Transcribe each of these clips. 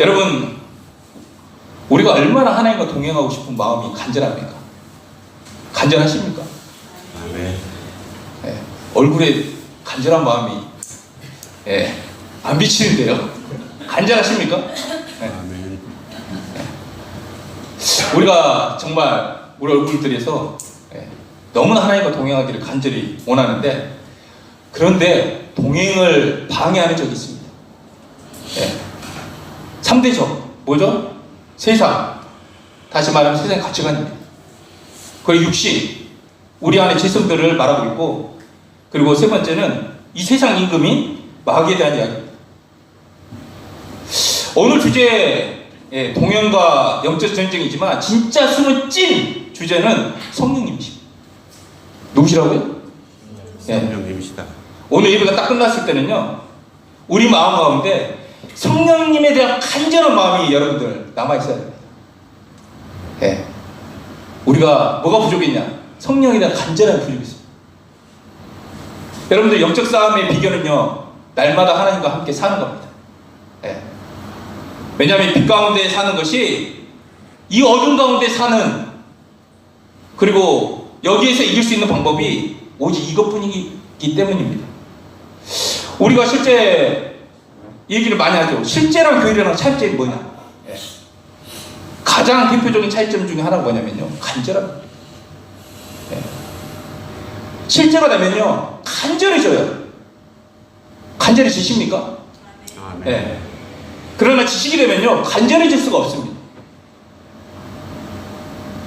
여러분, 우리가 얼마나 하나님과 동행하고 싶은 마음이 간절합니까? 간절하십니까? 네. 예, 얼굴에 간절한 마음이 안 비치는데요. 간절하십니까? 예. 아멘. 우리가 정말 우리 얼굴들에서 너무나 하나님과 동행하기를 간절히 원하는데, 그런데 동행을 방해하는 적이 있습니다. 3대 적, 뭐죠? 세상, 다시 말하면 세상의 가치관입니다. 그리고 육신, 우리 안에 죄성들을 말하고 있고, 그리고 세 번째는 이 세상 임금인 마귀에 대한 이야기입니다. 오늘 주제, 동행과 영적 전쟁이지만 진짜 숨은 찐 주제는 성령님이십니다. 누구시라고요? 성령님이시다. 오늘 예배가 딱 끝났을 때는요, 우리 마음 가운데 성령님에 대한 간절한 마음이 여러분들 남아있어야 됩니다. 우리가 뭐가 부족했냐? 성령에 대한 간절한 부족이 있습니다. 여러분들 영적 싸움의 비결은요, 날마다 하나님과 함께 사는 겁니다. 왜냐하면 빛 가운데 사는 것이 이 어둠 가운데 사는, 그리고 여기에서 이길 수 있는 방법이 오직 이것뿐이기 때문입니다. 우리가 실제 얘기를 많이 하죠. 실제랑 교회랑 차이점이 뭐냐? 가장 대표적인 차이점 중에 하나가 뭐냐면요, 간절함입니다. 실제가 되면요, 간절해져요. 간절해지십니까? 아멘. 그러나 지식이 되면요, 간절해질 수가 없습니다.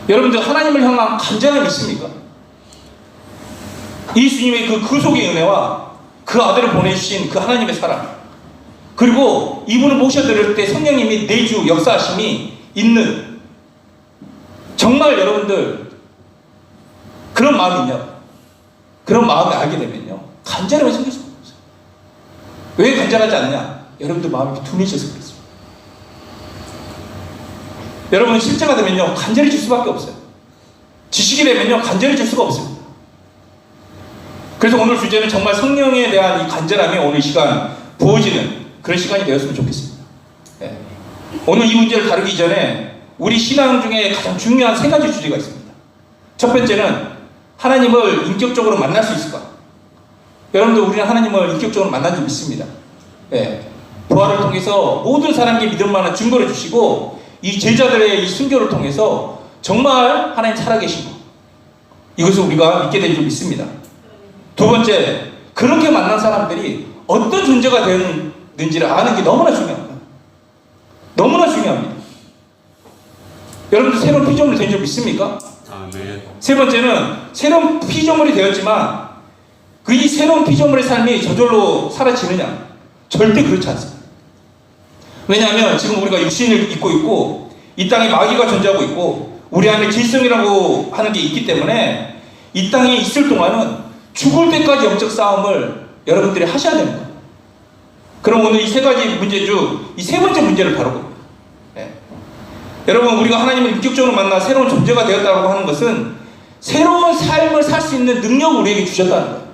여러분들 하나님을 향한 간절함이 있습니까? 예수님의 그 구속의 은혜와 그 아들을 보내주신 그 하나님의 사랑, 그리고 이분을 모셔드릴 때 성령님이 내주 역사하심이 있는, 정말 여러분들 그런 마음이 있냐고. 그런 마음을 알게 되면요, 간절함이 생길 수가 없어요. 왜 간절하지 않느냐? 여러분들 마음이 둔해져서 그렇습니다. 여러분, 실제가 되면요, 간절해질 수밖에 없어요. 지식이 되면요, 간절해질 수가 없습니다. 그래서 오늘 주제는 정말 성령에 대한 이 간절함이 오늘 시간 부어지는 그런 시간이 되었으면 좋겠습니다. 오늘 이 문제를 다루기 전에 우리 신앙 중에 가장 중요한 세 가지 주제가 있습니다. 첫 번째는 하나님을 인격적으로 만날 수 있을까? 여러분들, 우리는 하나님을 인격적으로 만난 적 있습니다. 부활을 통해서 모든 사람에게 믿을 만한 증거를 주시고, 이 제자들의 이 순교를 통해서 정말 하나님 살아계신 것, 이것을 우리가 믿게 된 줄 믿습니다. 두 번째, 그렇게 만난 사람들이 어떤 존재가 되는지를 아는 게 너무나 중요합니다. 너무나 중요합니다. 여러분들 새로운 피조물이 된 줄 믿습니까? 아멘. 세 번째는 새로운 피조물이 되었지만 그 이 새로운 피조물의 삶이 저절로 사라지느냐? 절대 그렇지 않습니다. 왜냐하면 지금 우리가 육신을 입고 있고 이 땅에 마귀가 존재하고 있고 우리 안에 질성이라고 하는 게 있기 때문에 이 땅에 있을 동안은 죽을 때까지 영적 싸움을 여러분들이 하셔야 됩니다. 그럼 오늘 이 세 가지 문제 중 이 세 번째 문제를 다루고 있습니다. 여러분, 우리가 하나님을 인격적으로 만나 새로운 존재가 되었다고 하는 것은 새로운 삶을 살 수 있는 능력을 우리에게 주셨다는 거예요.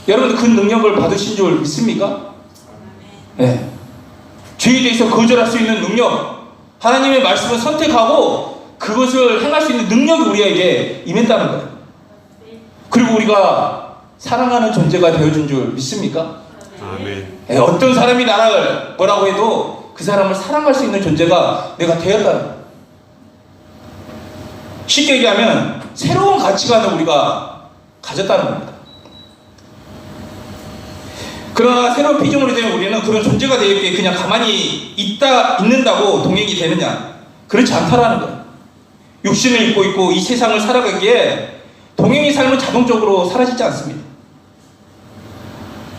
여러분들 그 능력을 받으신 줄 믿습니까? 죄에 대해서 거절할 수 있는 능력, 하나님의 말씀을 선택하고 그것을 행할 수 있는 능력이 우리에게 임했다는 거예요. 그리고 우리가 사랑하는 존재가 되어준 줄 믿습니까? 아멘. 어떤 사람이 나를 뭐라고 해도 그 사람을 사랑할 수 있는 존재가 내가 되었다는 거예요. 쉽게 얘기하면 새로운 가치관을 우리가 가졌다는 겁니다. 그러나 새로운 피조물이 되면 우리는 그런 존재가 되었기에 그냥 가만히 있는다고 동행이 되느냐? 그렇지 않다라는 거예요. 육신을 입고 있고 이 세상을 살아가기에 동행의 삶은 자동적으로 사라지지 않습니다.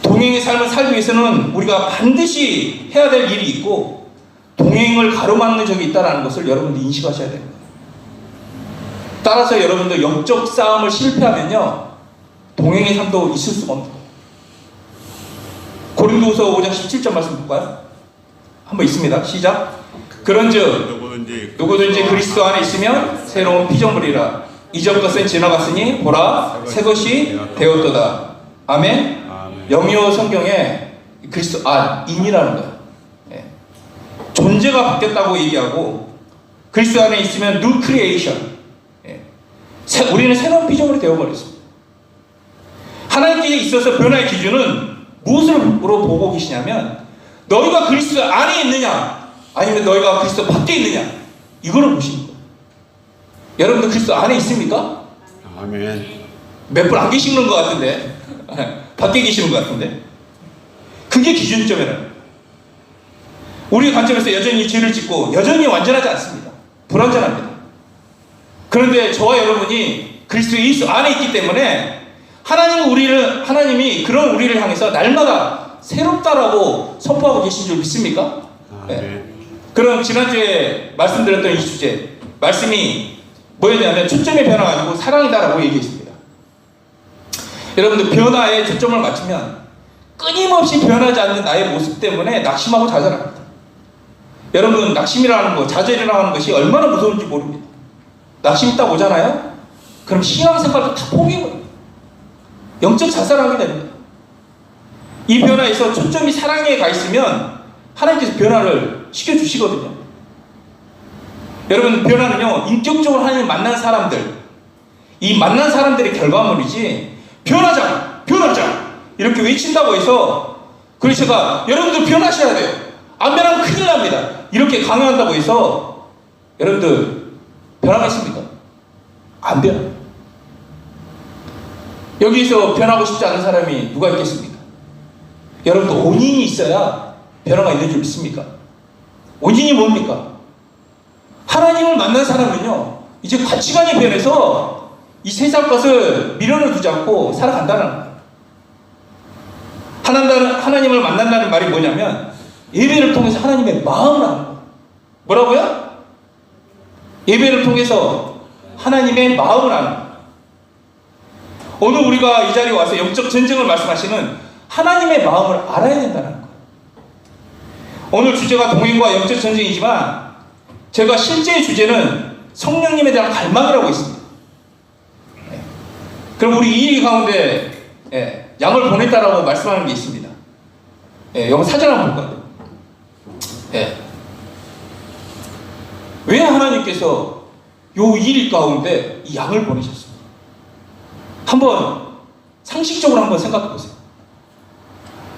동행의 삶을 살기 위해서는 우리가 반드시 해야 될 일이 있고 동행을 가로막는 적이 있다는 것을 여러분들 인식하셔야 됩니다. 따라서 여러분들 영적 싸움을 실패하면요, 동행의 삶도 있을 수가 없습니다. 고린도후서 5장 17절 말씀 볼까요? 한번 있습니다. 시작. 그런즉 누구든지 그리스도 안에 있으면 새로운 피조물이라. 이전 것은 지나갔으니 보라 새 것이 되었도다. 아멘. 영어 성경에 그리스도 인이라는 거예요. 존재가 바뀌었다고 얘기하고 그리스도 안에 있으면 뉴 크리에이션. 우리는 새로운 피조물이 되어버렸습니다. 하나님께 있어서 변화의 기준은 무엇으로 보고 계시냐면 너희가 그리스도 안에 있느냐 아니면 너희가 그리스도 밖에 있느냐 이거를 보시는 거예요. 여러분들 그리스도 안에 있습니까? 아멘. 몇 분 안 계시는 것 같은데 밖에 계시는 것 같은데 그게 기준점이라는 거예요. 우리의 관점에서 여전히 죄를 짓고 여전히 완전하지 않습니다. 불완전합니다. 그런데 저와 여러분이 그리스도 예수 안에 있기 때문에 하나님이 그런 우리를 향해서 날마다 새롭다라고 선포하고 계신 줄 믿습니까? 네. 그럼 지난주에 말씀드렸던 이 주제 말씀이 뭐였냐면 초점이 변화가지고 사랑이다라고 얘기했습니다. 여러분들 변화에 초점을 맞추면 끊임없이 변하지 않는 나의 모습 때문에 낙심하고 좌절합니다. 여러분 낙심이라는 거 좌절이라고 하는 것이 얼마나 무서운지 모릅니다. 낙심이 딱 오잖아요? 그럼 신앙생활도 다 포기해버려요. 영적 자살하게 됩니다. 이 변화에서 초점이 사랑에 가 있으면 하나님께서 변화를 시켜주시거든요. 여러분 변화는요 인격적으로 하나님 만난 사람들 이 만난 사람들의 결과물이지 변하자 이렇게 외친다고 해서 그래서 제가 여러분들 변하셔야 돼요. 안 변하면 큰일 납니다. 이렇게 강요한다고 해서 여러분들 변하겠습니까? 안 변해. 여기서 변하고 싶지 않은 사람이 누가 있겠습니까? 여러분들 원인이 있어야 변화가 있는 줄 믿습니까? 원인이 뭡니까? 하나님을 만난 사람은요 이제 가치관이 변해서 이 세상 것을 미련을 두지 않고 살아간다는 거예요. 하나님을 만난다는 말이 뭐냐면 예배를 통해서 하나님의 마음을 아는 거예요. 뭐라고요? 예배를 통해서 하나님의 마음을 아는 거예요. 오늘 우리가 이 자리에 와서 영적 전쟁을 말씀하시는 하나님의 마음을 알아야 된다는 거예요. 오늘 주제가 동행과 영적 전쟁이지만 제가 실제의 주제는 성령님에 대한 갈망이라고 있습니다. 그럼 우리 이 가운데 양을 보냈다라고 말씀하는 게 있습니다. 여기 사전 한번 볼까요? 왜 하나님께서 요 일 가운데 이 양을 보내셨습니까? 한번 상식적으로 한번 생각해 보세요.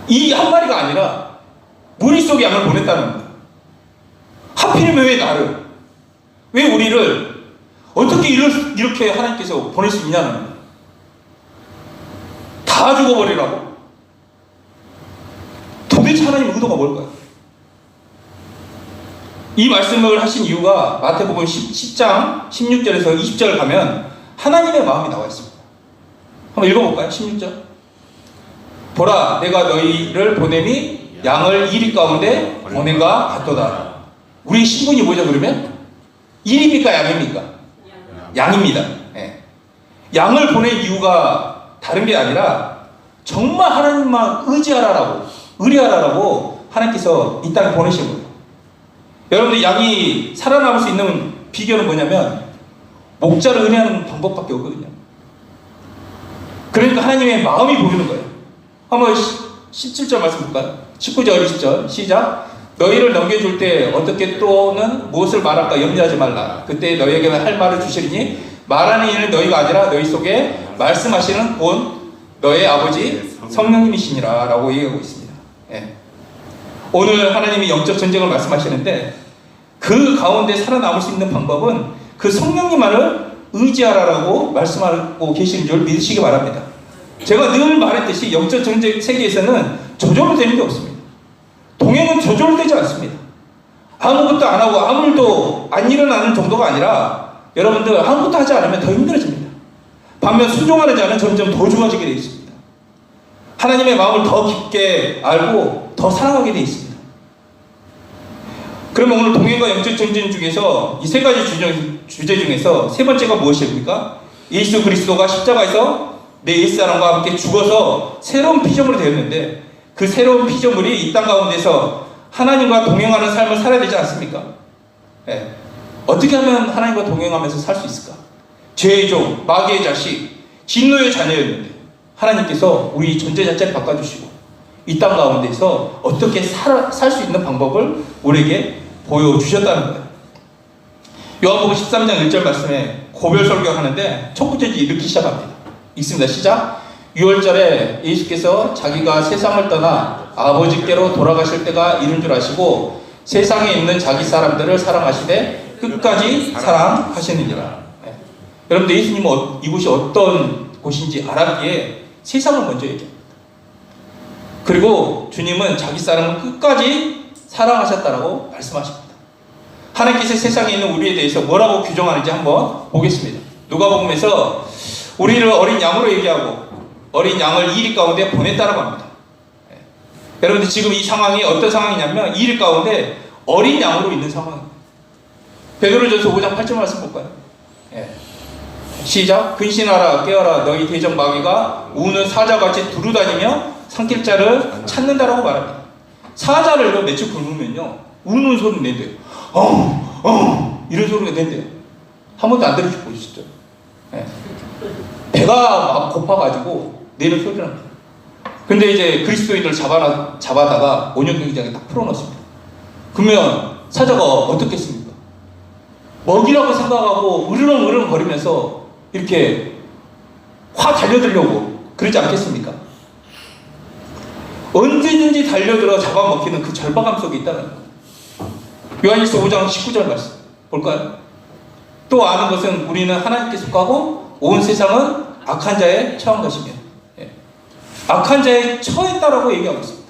이 한 마리가 아니라 무리 속에 양을 보냈다는 거예요. 하필이면 왜 나를? 왜 우리를 어떻게 이렇게 하나님께서 보낼 수 있냐는 거예요. 다 죽어버리라고? 도대체 하나님 의도가 뭘까요? 이 말씀을 하신 이유가 마태복음 10장 16절에서 20절 가면 하나님의 마음이 나와 있습니다. 한번 읽어볼까요? 16절. 보라, 내가 너희를 보냄이 양을 이리 가운데 보냄과 같도다. 우리의 신분이 뭐죠 그러면? 일입니까 양입니까? 양입니다. 양을 보낸 이유가 다른 게 아니라 정말 하나님만 의뢰하라라고 하나님께서 이 땅에 보내신 거예요. 여러분들 양이 살아남을 수 있는 비결은 뭐냐면 목자를 의뢰하는 방법밖에 없거든요. 그러니까 하나님의 마음이 보이는 거예요. 한번 17절 말씀 볼까요? 19절 20절 시작. 너희를 넘겨줄 때 어떻게 또는 무엇을 말할까 염려하지 말라. 그때 너희에게 할 말을 주시리니 말하는 이는 너희가 아니라 너희 속에 말씀하시는 곧 너의 아버지 성령님이시니라 라고 얘기하고 있습니다. 오늘 하나님이 영적 전쟁을 말씀하시는데 그 가운데 살아남을 수 있는 방법은 그 성령님만을 의지하라라고 말씀하고 계시는 줄 믿으시기 바랍니다. 제가 늘 말했듯이 영적 전쟁 세계에서는 저절로 되는 게 없습니다. 동행은 저절로 되지 않습니다. 아무것도 안 하고 아무 일도 안 일어나는 정도가 아니라 여러분들 아무것도 하지 않으면 더 힘들어집니다. 반면 순종하는 자는 점점 더 좋아지게 되어 있습니다. 하나님의 마음을 더 깊게 알고 더 사랑하게 되어 있습니다. 그러면 오늘 동행과 영적 전쟁 중에서 이 세 가지 주제 중에서 세 번째가 무엇입니까? 예수 그리스도가 십자가에서 내 옛사람과 함께 죽어서 새로운 피조물이 되었는데 그 새로운 피조물이 이 땅 가운데서 하나님과 동행하는 삶을 살아야 되지 않습니까? 어떻게 하면 하나님과 동행하면서 살 수 있을까? 죄의 종, 마귀의 자식, 진노의 자녀였는데 하나님께서 우리 존재 자체를 바꿔주시고 이 땅 가운데서 어떻게 살 수 있는 방법을 우리에게 보여주셨다는 거예요. 요한복음 13장 1절 말씀에 고별 설교하는데 첫 번째 이렇게 시작합니다. 읽습니다. 시작. 6월절에 예수께서 자기가 세상을 떠나 아버지께로 돌아가실 때가 이른 줄 아시고 세상에 있는 자기 사람들을 사랑하시되 끝까지 사랑하시느니라. 네. 여러분들 예수님은 이곳이 어떤 곳인지 알았기에 세상을 먼저 얘기합니다. 그리고 주님은 자기 사람을 끝까지 사랑하셨다라고 말씀하십니다. 하나님께서 세상에 있는 우리에 대해서 뭐라고 규정하는지 한번 보겠습니다. 누가복음에서 우리를 어린 양으로 얘기하고 어린 양을 이리 가운데 보냈다라고 합니다. 네. 여러분들 지금 이 상황이 어떤 상황이냐면 이리 가운데 어린 양으로 있는 상황입니다. 베드로전서 5장 8절 말씀 볼까요? 네. 시작. 근신하라 깨어라 너희 대적 마귀가 우는 사자같이 두루다니며 산길자를 찾는다라고 말합니다. 사자를 며칠 굶으면요 우는 소리 낸대요. 이런 소리가 낸대요. 한 번도 안 들으시죠? 네. 배가 막 고파가지고 내는 소리 납니다. 근데 이제 그리스도인들 잡아다가 온영경기장에 딱 풀어놓습니다. 그러면 사자가 어떻겠습니까? 먹이라고 생각하고 으르렁으르렁 거리면서 이렇게 확 달려들려고 그러지 않겠습니까? 언제든지 달려들어 잡아먹히는 그 절박함 속에 있다는 거예요. 요한일서 5장 19절 말씀 볼까요? 또 아는 것은 우리는 하나님께 속하고 온 세상은 악한 자에 처한 것이며 악한 자에 처했다라고 얘기하고 있습니다.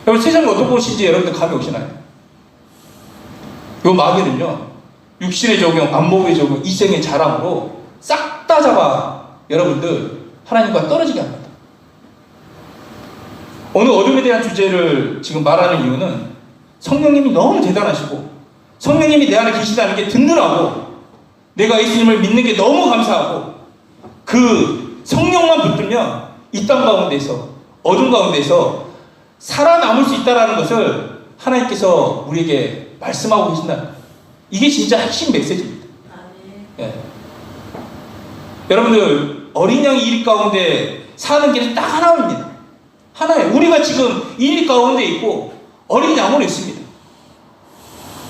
여러분 세상이 어떤 곳인지 여러분들 감이 오시나요? 요 마귀는요 육신의 적용, 안목의 적용, 이생의 자랑으로 싹 다 잡아 여러분들 하나님과 떨어지게 합니다. 오늘 어둠에 대한 주제를 지금 말하는 이유는 성령님이 너무 대단하시고 성령님이 내 안에 계시다는 게 든든하고 내가 예수님을 믿는 게 너무 감사하고 그 성령만 붙들면 이 땅 가운데서 어둠 가운데서 살아남을 수 있다는 것을 하나님께서 우리에게 말씀하고 계신다는 거예요. 이게 진짜 핵심 메시지입니다. 예. 여러분들 어린 양이 일 가운데 사는 길이 딱 하나입니다. 하나예요. 우리가 지금 일 가운데 있고 어린 양으로 있습니다.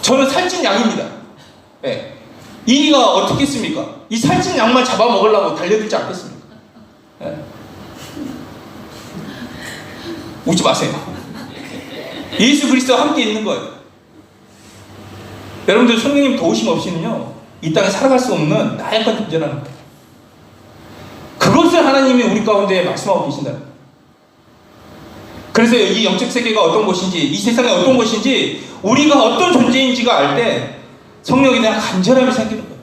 저는 살찐 양입니다. 예. 이가 어떻겠습니까? 이 살찐 양만 잡아먹으려고 달려들지 않겠습니까? 예. 웃지 마세요. 예수 그리스도와 함께 있는 거예요. 여러분들 성령님 도우심 없이는요 이 땅에 살아갈 수 없는 나약한 존재라는 거예요. 그것을 하나님이 우리 가운데 말씀하고 계신다는 거예요. 그래서 이 영적 세계가 어떤 곳인지 이 세상이 어떤 곳인지 우리가 어떤 존재인지가 알 때 성령에 대한 간절함이 생기는 거예요.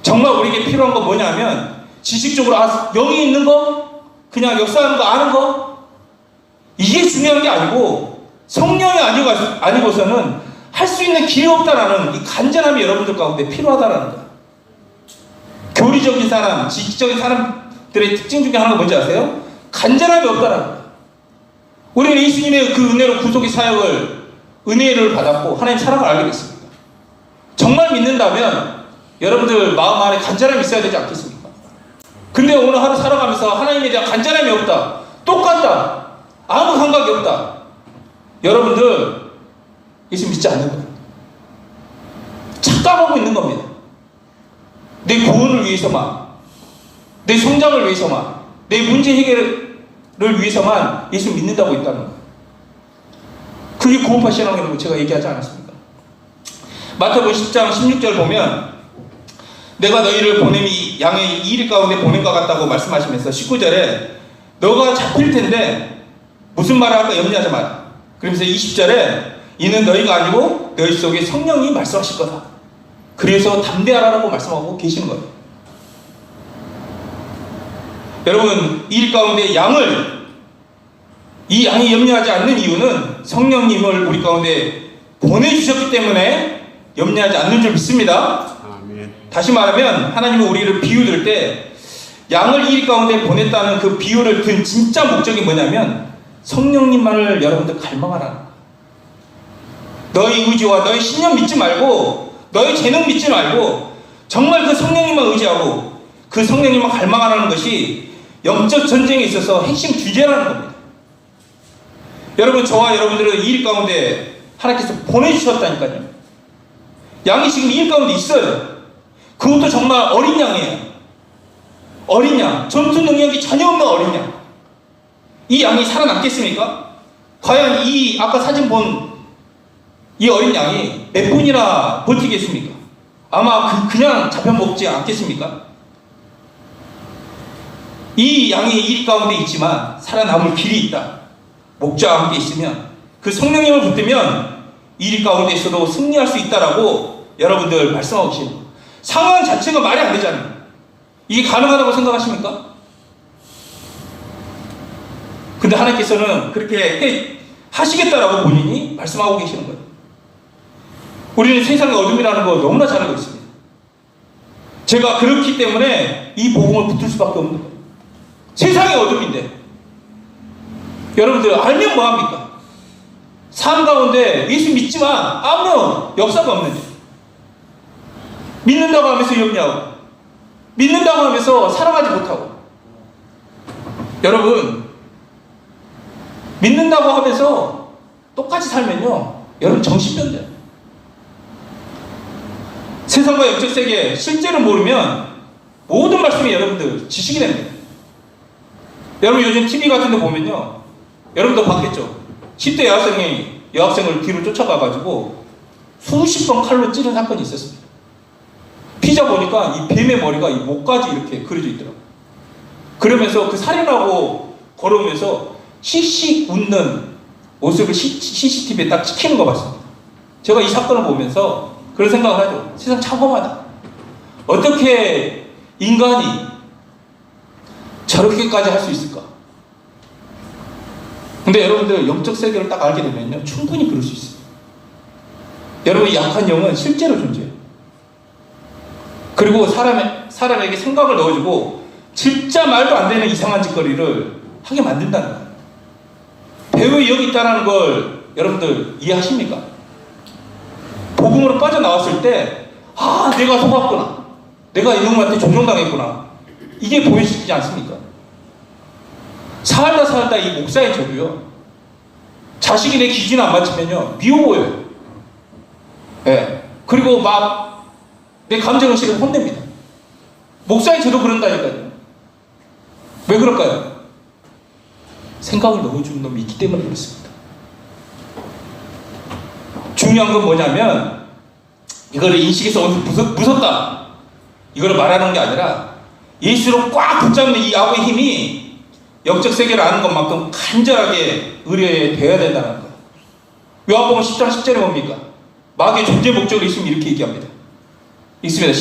정말 우리에게 필요한 건 뭐냐면 지식적으로 여기 있는 거 그냥 역사하는 거 아는 거 이게 중요한 게 아니고 성령이 아니고서는 할 수 있는 길이 없다라는 이 간절함이 여러분들 가운데 필요하다라는 거예요. 교리적인 사람, 지식적인 사람들의 특징 중에 하나가 뭔지 아세요? 간절함이 없다라는 거예요. 우리는 예수님의 그 은혜로 구속의 사역을 은혜를 받았고 하나님 사랑을 알게 됐습니다. 정말 믿는다면 여러분들 마음 안에 간절함이 있어야 되지 않겠습니까? 근데 오늘 하루 살아가면서 하나님에 대한 간절함이 없다. 똑같다. 아무 감각이 없다. 여러분들 예수 믿지 않는 거예요. 착각하고 있는 겁니다. 내 구원을 위해서만, 내 성장을 위해서만, 내 문제 해결을 위해서만 예수 믿는다고 있다는 거예요. 그게 구원파 신앙이라고 제가 얘기하지 않았습니까? 마태복음 10장 16절 보면 내가 너희를 보냄이 양의 이일 가운데 보낸 것 같다고 말씀하시면서 19절에 너가 잡힐 텐데 무슨 말을 할까 염려하지 마라. 그러면서 20절에 이는 너희가 아니고 너희 속에 성령이 말씀하실 거다. 그래서 담대하라고 말씀하고 계시는 거예요. 여러분 이 가운데 이 양이 염려하지 않는 이유는 성령님을 우리 가운데 보내주셨기 때문에 염려하지 않는 줄 믿습니다. 아멘. 다시 말하면 하나님은 우리를 비유들 때 양을 이 가운데 보냈다는 그 비유를 든 진짜 목적이 뭐냐면 성령님만을 여러분들 갈망하라는 거예요. 너희 의지와 너희 신념 믿지 말고 너희 재능 믿지 말고 정말 그 성령님만 의지하고 그 성령님만 갈망하라는 것이 영적 전쟁에 있어서 핵심 주제라는 겁니다. 여러분 저와 여러분들은 이 일 가운데 하나님께서 보내주셨다니까요. 양이 지금 이 일 가운데 있어요. 그것도 정말 어린 양이에요. 어린 양, 전투 능력이 전혀 없는 어린 양. 이 양이 살아남겠습니까? 과연 이 아까 사진 본 이 어린 양이 몇 분이나 버티겠습니까? 아마 그냥 잡혀먹지 않겠습니까? 이 양이 이 가운데 있지만 살아남을 길이 있다. 목자와 함께 있으면, 그 성령님을 붙들면 이 가운데 있어도 승리할 수 있다라고 여러분들 말씀하고 계십니다. 상황 자체가 말이 안 되잖아요. 이게 가능하다고 생각하십니까? 근데 하나님께서는 그렇게 하시겠다라고 본인이 말씀하고 계시는 거예요. 우리는 세상의 어둠이라는 거 너무나 잘 알고 있습니다. 제가 그렇기 때문에 이 복음을 붙들 수밖에 없는 거예요. 세상의 어둠인데 여러분들 알면 뭐합니까? 삶 가운데 예수 믿지만 아무런 역사가 없는데, 믿는다고 하면서 염려하고, 믿는다고 하면서 살아가지 못하고. 여러분, 믿는다고 하면서 똑같이 살면요, 여러분 정신병자예요. 세상과 영적 세계 실제로 모르면 모든 말씀이 여러분들 지식이 됩니다. 여러분 요즘 TV 같은 데 보면요, 여러분도 봤겠죠? 10대 여학생을 뒤로 쫓아가가지고 수십 번 칼로 찌른 사건이 있었습니다. 피자 보니까 이 뱀의 머리가 이 목까지 이렇게 그려져 있더라고요. 그러면서 그 살인하고 걸어오면서 씩씩 웃는 모습을 CCTV에 딱 찍히는 거 봤습니다. 제가 이 사건을 보면서 그런 생각을 하죠. 세상 참험하다. 어떻게 인간이 저렇게까지 할 수 있을까? 근데 여러분들 영적 세계를 딱 알게 되면요, 충분히 그럴 수 있어요. 여러분, 이 약한 영은 실제로 존재해요. 그리고 사람에게 생각을 넣어주고 진짜 말도 안 되는 이상한 짓거리를 하게 만든다는 거예요. 배후에 영이 있다는 걸 여러분들 이해하십니까? 복음으로 빠져나왔을 때, 아, 내가 속았구나, 내가 이놈한테 종종당했구나, 이게 보이시지 않습니까? 살다 이 목사인 저도요, 자식이 내 기준에 안 맞추면요 미워 보여요. 네. 그리고 막 내 감정의식을 혼냅니다. 목사인 저도 그런다니까요. 왜 그럴까요? 생각을 넣어주는 놈이 있기 때문에 그렇습니다. 중요한 건 뭐냐면, 이거를 인식해서 무섭다, 이거를 말하는 게 아니라 예수로 꽉 붙잡는 이 야구의 힘이 영적 세계를 아는 것만큼 간절하게 의뢰돼야 된다는 거예요. 요한복음 10장 10절에 뭡니까? 마귀의 존재 목적을 있으면 이렇게 얘기합니다. 읽습니다.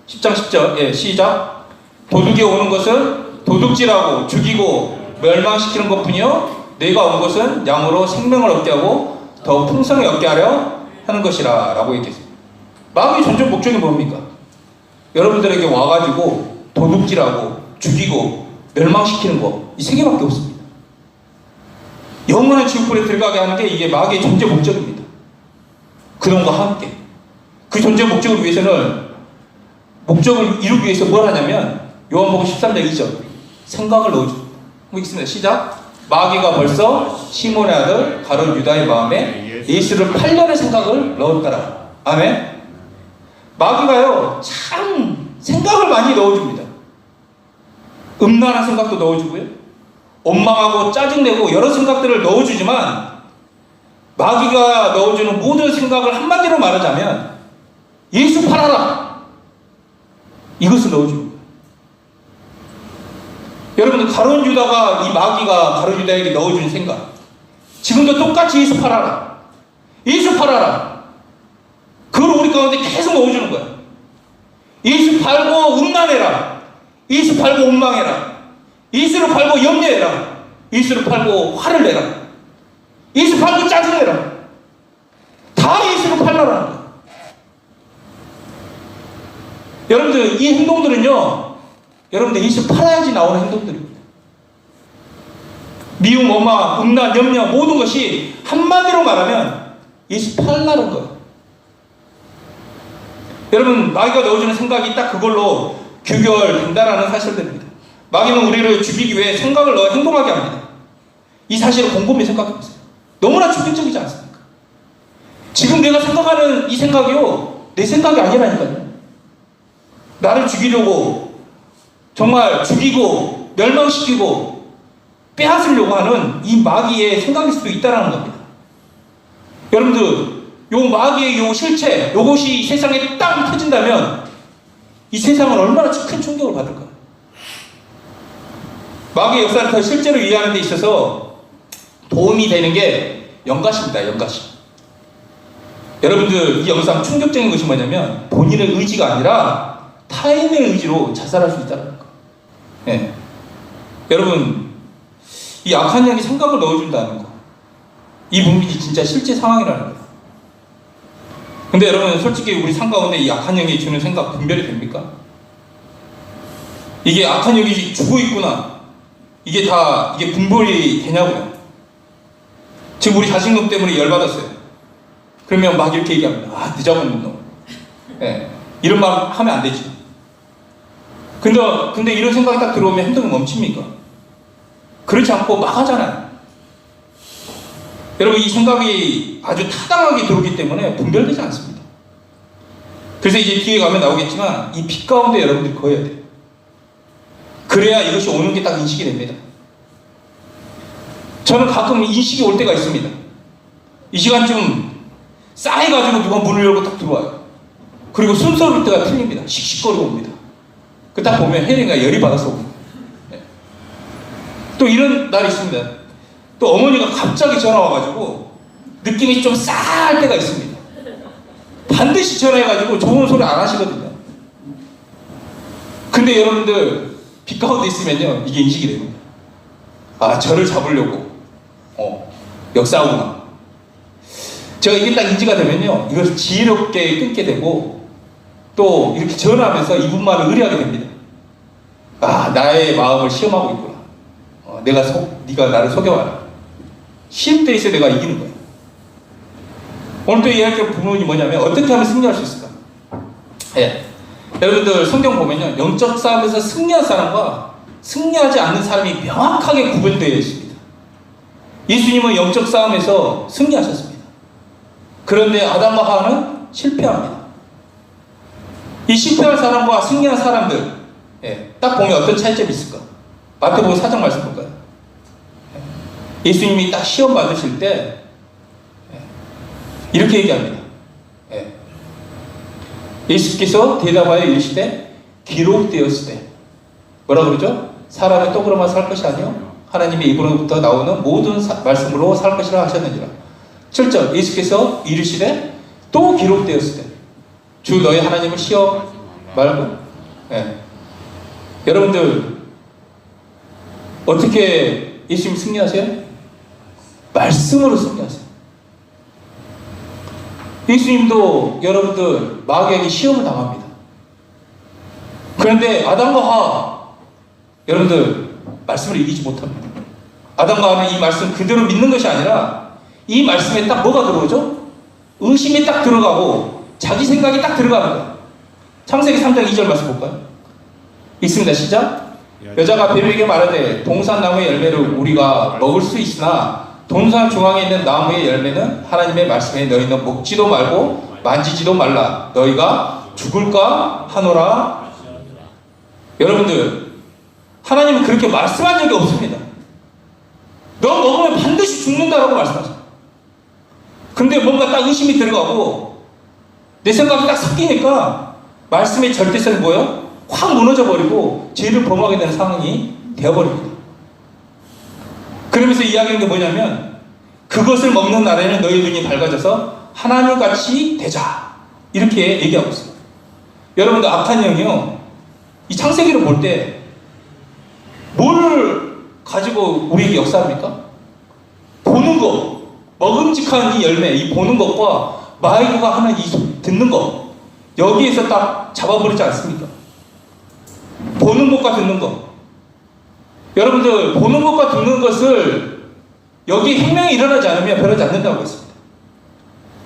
10장 10절, 예, 시작. 도둑이 오는 것은 도둑질하고 죽이고 멸망시키는 것뿐이요, 내가 온 것은 양으로 생명을 얻게 하고 더 풍성히 얻게 하려 하는 것이라 라고 얘기했습니다. 마귀의 존재 목적이 뭡니까? 여러분들에게 와가지고 도둑질하고 죽이고 멸망시키는 거, 이 세 개밖에 없습니다. 영원한 지옥불에 들어가게 하는 게 이게 마귀의 존재 목적입니다. 그놈과 함께 그 존재 목적을 위해서는, 목적을 이루기 위해서 뭘 하냐면 요한복음 13장 2절 생각을 넣어줍니다. 한번 읽습니다. 시작. 마귀가 벌써 시몬의 아들 가룟 유다의 마음에 예수를 팔려는 생각을 넣었더라. 아멘. 마귀가요 참 생각을 많이 넣어줍니다. 음란한 생각도 넣어주고요, 원망하고 짜증내고 여러 생각들을 넣어주지만, 마귀가 넣어주는 모든 생각을 한마디로 말하자면 예수 팔아라, 이것을 넣어줍니다. 여러분들, 가룟 유다가, 이 마귀가 가룟 유다에게 넣어준 생각, 지금도 똑같이 예수 팔아라, 예수 팔아라, 그걸 우리 가운데 계속 넣어주는 거야. 예수 팔고 음란해라, 예수 팔고 원망해라, 예수를 팔고 염려해라, 예수를 팔고 화를 내라, 예수 팔고 짜증내라, 다 예수를 팔라라는 거야. 여러분들, 이 행동들은요, 여러분들 예수 팔아야지 나오는 행동들입니다. 미움, 원망, 음란, 염려, 모든 것이 한마디로 말하면 예수 팔라는 거예요. 여러분, 마귀가 넣어주는 생각이 딱 그걸로 규결된다라는 사실들입니다. 마귀는 우리를 죽이기 위해 생각을 넣어 행동하게 합니다. 이 사실을 곰곰이 생각해보세요. 너무나 충격적이지 않습니까? 지금 내가 생각하는 이 생각이요, 내 생각이 아니라니까요. 나를 죽이려고, 정말 죽이고 멸망시키고 빼앗으려고 하는 이 마귀의 생각일 수도 있다는 겁니다. 여러분들, 요 마귀의 요 실체, 요것이 이 세상에 딱 터진다면 이 세상은 얼마나 큰 충격을 받을까? 마귀의 역사를 더 실제로 이해하는 데 있어서 도움이 되는 게 연가시입니다. 연가시. 여러분들, 이 영상 충격적인 것이 뭐냐면 본인의 의지가 아니라 타인의 의지로 자살할 수 있다는 거. 예. 여러분, 이 악한 영이 생각을 넣어준다는 거, 이 부분이 진짜 실제 상황이라는 거예요. 근데 여러분, 솔직히 우리 삶 가운데 이 악한 영이 주는 생각 분별이 됩니까? 이게 악한 영이 주고 있구나, 이게 분별이 되냐고요. 지금 우리 자신감 때문에 열받았어요. 그러면 막 이렇게 얘기합니다. 아, 늦어먹는 놈. 예. 이런 말 하면 안 되지. 근데 이런 생각이 딱 들어오면 행동이 멈춥니까? 그렇지 않고 막 하잖아요. 여러분, 이 생각이 아주 타당하게 들어오기 때문에 분별되지 않습니다. 그래서 이제 뒤에 가면 나오겠지만 이 빛 가운데 여러분들이 거해야 돼요. 그래야 이것이 오는 게 딱 인식이 됩니다. 저는 가끔 인식이 올 때가 있습니다. 이 시간쯤 싸해가지고 누가 문을 열고 딱 들어와요. 그리고 순서를 때가 틀립니다. 씩씩거리고 옵니다. 그 딱 보면 혜린이가 열이 받아서 옵니다. 네. 또 이런 날이 있습니다. 또 어머니가 갑자기 전화 와가지고 느낌이 좀 싸할 때가 있습니다. 반드시 전화해가지고 좋은 소리 안 하시거든요. 근데 여러분들, 빛 가운데 있으면요, 이게 인식이 됩니다. 아, 저를 잡으려고 역사하구나. 제가 이게 딱 인지가 되면요, 이것을 지혜롭게 끊게 되고 또 이렇게 전화하면서 이분만을 의뢰하게 됩니다. 아, 나의 마음을 시험하고 있구나. 네가 나를 속여와라. 시험대에 있어 내가 이기는 거야. 오늘 또 이야기할 부분이 뭐냐면 어떻게 하면 승리할 수 있을까? 예. 여러분들, 성경 보면요, 영적 싸움에서 승리한 사람과 승리하지 않는 사람이 명확하게 구분되어 있습니다. 예수님은 영적 싸움에서 승리하셨습니다. 그런데 아담과 하와는 실패합니다. 이 실패한 사람과 승리한 사람들, 딱 보면 어떤 차이점이 있을까? 마태복음 4장 말씀 볼까요? 예수님이 딱 시험 받으실 때 이렇게 얘기합니다. 예수께서 대답하여 이르시되 기록되었으되, 뭐라 그러죠? 사람의 떡으로만 살 것이 아니요 하나님의 입으로부터 나오는 모든 말씀으로 살 것이라 하셨느니라. 7절, 예수께서 이르시되 또 기록되었으되 주 너희 하나님을 시험 말고. 여러분들, 어떻게 예수님 승리하세요? 말씀으로 승리하세요. 예수님도 여러분들 마귀에게 시험을 당합니다. 그런데 아담과 하와, 여러분들 말씀을 이기지 못합니다. 아담과 하와는 이 말씀 그대로 믿는 것이 아니라 이 말씀에 딱 뭐가 들어오죠? 의심이 딱 들어가고 자기 생각이 딱 들어가는 거예요. 창세기 3장 2절 말씀 볼까요? 읽습니다. 시작. 여자가 뱀에게 말하되 동산나무의 열매를 우리가 먹을 수 있으나 동산 중앙에 있는 나무의 열매는 하나님의 말씀에 너희는 먹지도 말고 만지지도 말라. 너희가 죽을까 하노라. 여러분들, 하나님은 그렇게 말씀한 적이 없습니다. 너 먹으면 반드시 죽는다라고 말씀하셔요. 근데 뭔가 딱 의심이 들어가고 내 생각이 딱 섞이니까 말씀의 절대성이 뭐예요? 확 무너져 버리고 죄를 범하게 되는 상황이 되어버립니다. 그러면서 이야기하는 게 뭐냐면, 그것을 먹는 날에는 너희 눈이 밝아져서 하나님같이 되자, 이렇게 얘기하고 있습니다. 여러분들, 악한 영이요, 이 창세기를 볼 때 뭘 가지고 우리에게 역사합니까? 보는 것, 먹음직한 이 열매, 이 보는 것과 마귀가 하는 이 듣는 것, 여기에서 딱 잡아버리지 않습니까? 보는 것과 듣는 것. 여러분들, 보는 것과 듣는 것을 여기에 혁명이 일어나지 않으면 변하지 않는다고 했습니다.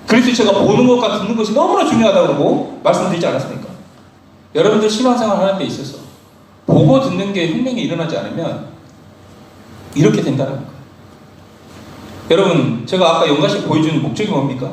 그래서 제가 보는 것과 듣는 것이 너무나 중요하다고 말씀드리지 않았습니까? 여러분들 신앙생활 하는 데 있어서 보고 듣는 게 혁명이 일어나지 않으면 이렇게 된다는 거예요. 여러분, 제가 아까 연가식 보여주는 목적이 뭡니까?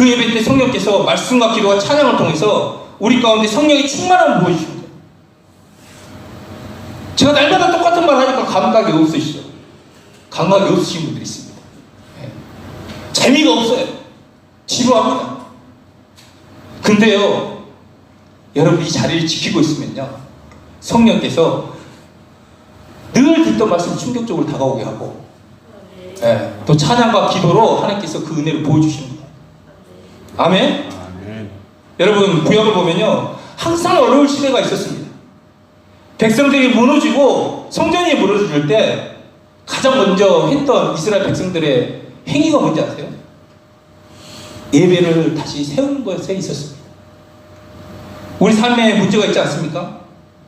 그 예배 때 성령께서 말씀과 기도와 찬양을 통해서 우리 가운데 성령의 충만함을 보여주시는 거예요. 제가 날마다 똑같은 말 하니까 감각이 없으시죠? 감각이 없으신 분들이 있습니다. 예. 재미가 없어요. 지루합니다. 근데요, 여러분 이 자리를 지키고 있으면요, 성령께서 늘 듣던 말씀 충격적으로 다가오게 하고, 예, 또 찬양과 기도로 하나님께서 그 은혜를 보여주시는 거예요. 아멘? 아멘. 여러분 구약을 보면요, 항상 어려울 시대가 있었습니다. 백성들이 무너지고 성전이 무너질 때 가장 먼저 했던 이스라엘 백성들의 행위가 뭔지 아세요? 예배를 다시 세우는 것에 있었습니다. 우리 삶에 문제가 있지 않습니까?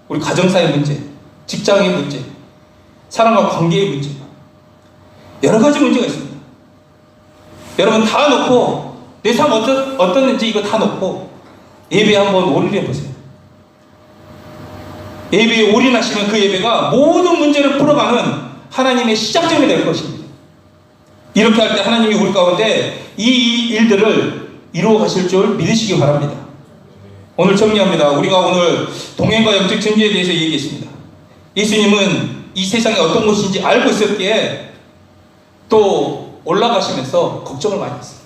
우리 가정사의 문제, 직장의 문제, 사람과 관계의 문제, 여러 가지 문제가 있습니다. 여러분 다 놓고 내 삶 어떻는지 이거 다 놓고 예배에 한번 올인해 보세요. 예배에 올인하시면 그 예배가 모든 문제를 풀어가는 하나님의 시작점이 될 것입니다. 이렇게 할 때 하나님이 우리 가운데 이 일들을 이루어 가실 줄 믿으시기 바랍니다. 오늘 정리합니다. 우리가 오늘 동행과 영적 전지에 대해서 얘기했습니다. 예수님은 이 세상이 어떤 곳인지 알고 있었기에 또 올라가시면서 걱정을 많이 했어요.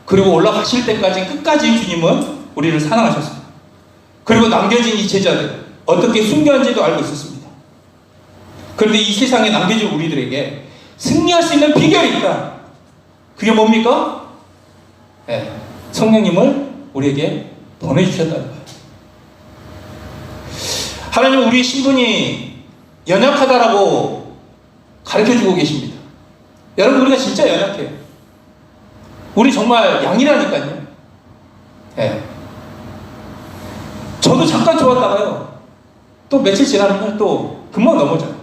그리고 올라가실 때까지 끝까지 주님은 우리를 사랑하셨습니다. 그리고 남겨진 이 제자들 어떻게 숨겨한지도 알고 있었습니다. 그런데 이 세상에 남겨진 우리들에게 승리할 수 있는 비결이 있다. 그게 뭡니까? 네, 성령님을 우리에게 보내주셨다는 거예요. 하나님은 우리의 신분이 연약하다라고 가르쳐주고 계십니다. 여러분 우리가 진짜 연약해요. 우리 정말 양이라니까요. 네. 저도 잠깐 좋았다가요, 또 며칠 지나면 또 금방 넘어져요.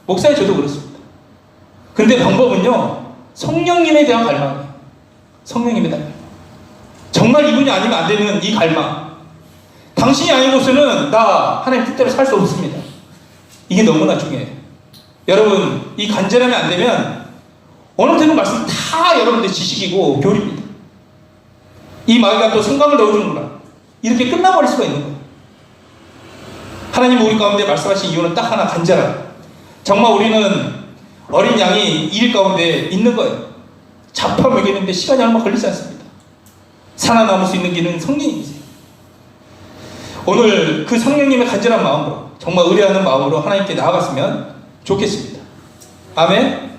목사님 저도 그렇습니다. 근데 방법은요, 성령님에 대한 갈망이에요. 성령님에 대한 갈망. 정말 이분이 아니면 안 되는 이 갈망. 당신이 아니고서는 나 하나님 뜻대로 살 수 없습니다. 이게 너무나 중요해요. 여러분 이 간절함이 안 되면 어느 때는 말씀 다 여러분들 지식이고 교리입니다. 이 마귀가 또 생각을 넣어주는구나, 이렇게 끝나버릴 수가 있는 거예요. 하나님 우리 가운데 말씀하신 이유는 딱 하나, 간절함. 정말 우리는 어린 양이 일 가운데 있는 거예요. 잡아 먹이는데 시간이 얼마 걸리지 않습니다. 살아남을 수 있는 길은 성령님이세요. 오늘 그 성령님의 간절한 마음으로, 정말 의뢰하는 마음으로 하나님께 나아갔으면 좋겠습니다. 아멘.